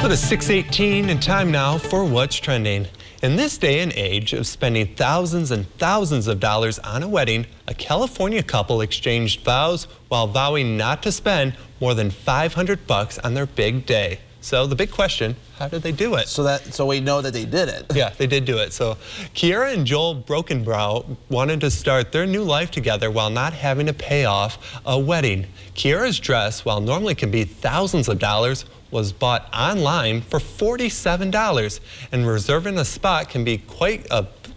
It is 6:18 and time now for What's Trending. In this day and age of spending thousands and thousands of dollars on a wedding, a California couple exchanged vows while vowing not to spend more than $500 on their big day. So the big question, how did they do it? So we know that they did it. Yeah, they did do it. So Kiera and Joel Brokenbrow wanted to start their new life together while not having to pay off a wedding. Kiera's dress, while normally can be thousands of dollars, was bought online for $47, and reserving a spot can be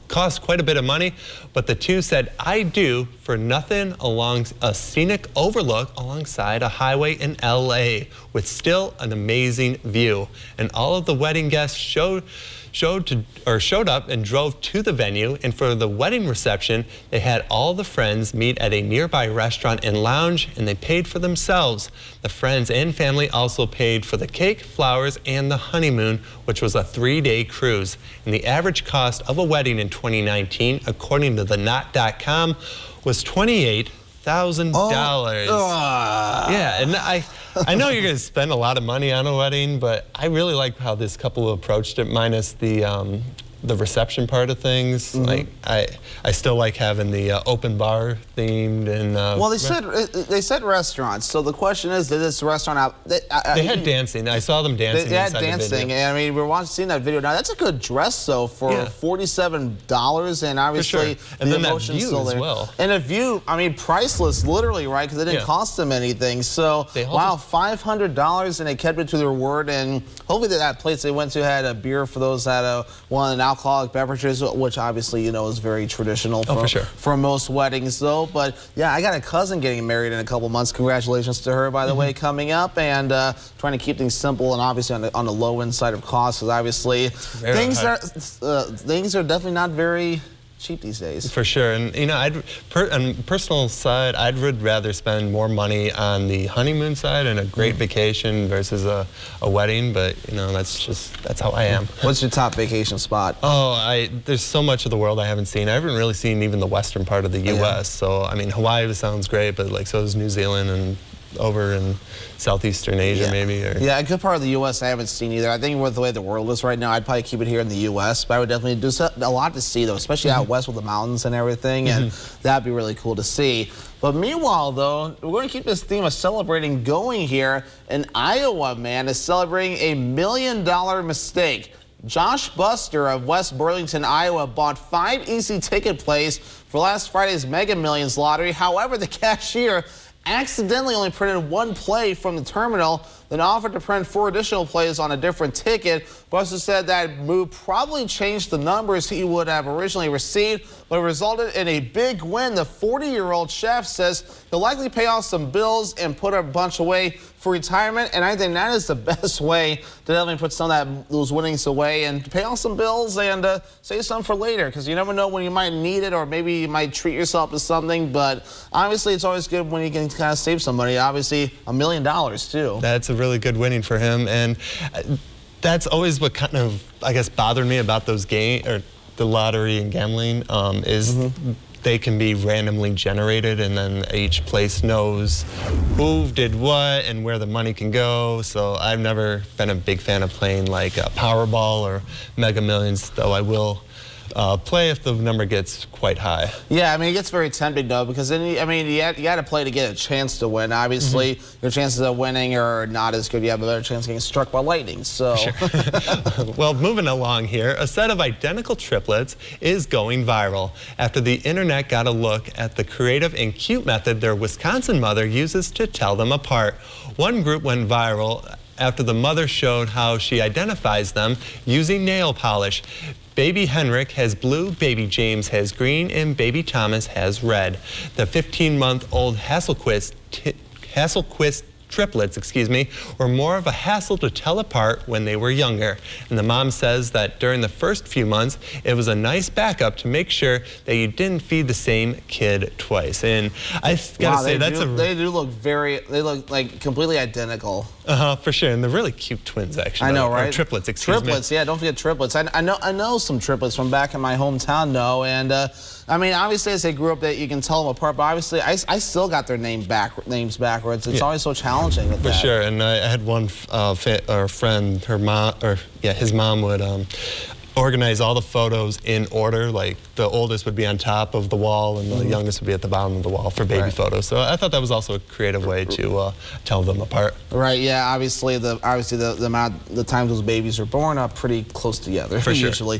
cost quite a bit of money, but the two said I do for nothing along a scenic overlook alongside a highway in LA with still an amazing view. And all of the wedding guests showed up and drove to the venue, and for the wedding reception they had all the friends meet at a nearby restaurant and lounge, and they paid for themselves. The friends and family also paid for the cake, flowers, and the honeymoon, which was a 3-day cruise. And the average cost of a wedding in 2019, according to the knot.com, was $28,000. Yeah, and I know you're going to spend a lot of money on a wedding, but I really like how this couple approached it, minus the reception part of things. Like I still like having the open bar themed and. Well, they said restaurants. So the question is, did this restaurant out? They had dancing. I saw them dancing. They had dancing, and I mean, we're seeing that video now. That's a good dress, though, for $47, and obviously and the then emotion's that view still there. As well. And a view, I mean, priceless, literally, right? Because it didn't cost them anything. So wow, $500, and they kept it to their word. And hopefully that place they went to had a beer for those that wanted an alcoholic beverages, which obviously is very traditional for most weddings, though. But yeah, I got a cousin getting married in a couple months. Congratulations to her, by the way, coming up, and trying to keep things simple and obviously on the low end side of costs, because obviously things are definitely not very cheap these days. For sure, and on personal side, I'd rather spend more money on the honeymoon side and a great vacation versus a wedding. But that's how I am. What's your top vacation spot? Oh, there's so much of the world I haven't seen. I haven't really seen even the western part of the U.S. So I mean, Hawaii sounds great, but so is New Zealand and over in Southeastern Asia, maybe. Yeah, a good part of the U.S. I haven't seen either. I think with the way the world is right now, I'd probably keep it here in the U.S., but I would definitely do a lot to see, though, especially out west with the mountains and everything, and that'd be really cool to see. But meanwhile, though, we're going to keep this theme of celebrating going here, and Iowa man is celebrating a $1 million mistake. Josh Buster of West Burlington, Iowa, bought 5 easy ticket plays for last Friday's Mega Millions lottery. However, the cashier accidentally only printed 1 play from the terminal, then offered to print 4 additional plays on a different ticket. Buster said that move probably changed the numbers he would have originally received, but it resulted in a big win. The 40-year-old chef says he'll likely pay off some bills and put a bunch away for retirement, and I think that is the best way to definitely put some of those winnings away and pay off some bills and save some for later, because you never know when you might need it, or maybe you might treat yourself to something. But obviously it's always good when you can kind of save some money. Obviously $1 million too. That's a really good winning for him, and that's always what kind of, I guess, bothered me about those the lottery and gambling is they can be randomly generated, and then each place knows who did what and where the money can go. So I've never been a big fan of playing like Powerball or Mega Millions, though I will play if the number gets quite high. Yeah, I mean, it gets very tempting, though, because then, you got to play to get a chance to win. Obviously, your chances of winning are not as good. You have a better chance of getting struck by lightning. So, well, moving along here, a set of identical triplets is going viral after the internet got a look at the creative and cute method their Wisconsin mother uses to tell them apart. One group went viral after the mother showed how she identifies them using nail polish. Baby Henrik has blue, baby James has green, and baby Thomas has red. The 15-month-old Hasselquist triplets, were more of a hassle to tell apart when they were younger. And the mom says that during the first few months, it was a nice backup to make sure that you didn't feed the same kid twice. And I gotta say, they look like completely identical. For sure, and they're really cute twins, actually. I know, right? Or triplets, excuse me. Triplets, yeah, don't forget triplets. I know some triplets from back in my hometown, though, and I mean, obviously, as they grew up, that you can tell them apart. But obviously, I still got their names backwards. It's always so challenging with that. For sure. And I had one friend, her mom, his mom would organize all the photos in order. Like the oldest would be on top of the wall, and the youngest would be at the bottom of the wall for baby photos. So I thought that was also a creative way to tell them apart. Right. Yeah. Obviously, the times those babies are born are pretty close together. For sure. Usually.